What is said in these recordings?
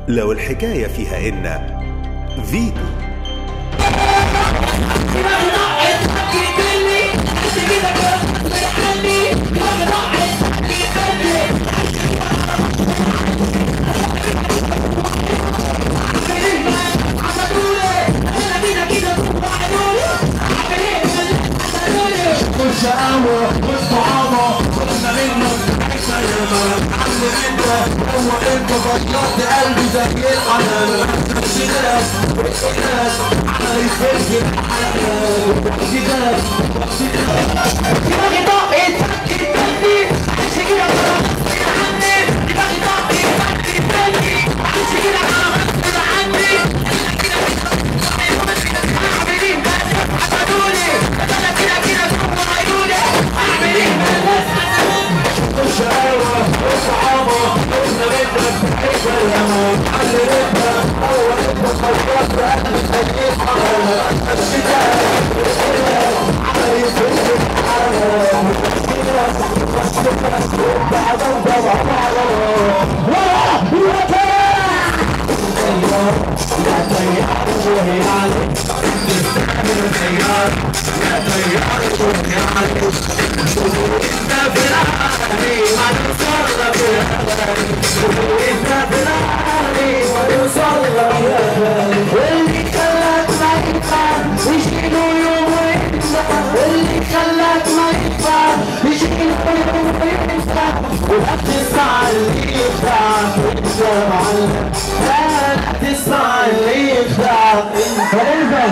لو الحكاية فيها إن فيتو. والشقاوة والطعامة قلنا منك علم انت هو انت غيرت قلبي زي الحنان الناس والناس على الفجر دماغي ضاقت قلبي عايش كده غصب عني دماغي ضاقت قلبي عايش كده غصب عني عاملين بس حسدوني انا كده جوه عيوني عاملين بس الشقاوة والصحابة قلنا منك عيش الأمان علي انت هو انت خلصت قلبي زي الحنان الشتاء على الفجر واللي خلاك ما ينفع يشيلوا يوم وينسى واللي خلاك ما ينفع يشيلوا يوم وينسى ولا تسمع اللي يخدعك انت معلم لا تسمع اللي يخدعك انت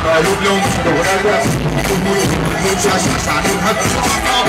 قالوا لهم مش هنقول لك مش عشان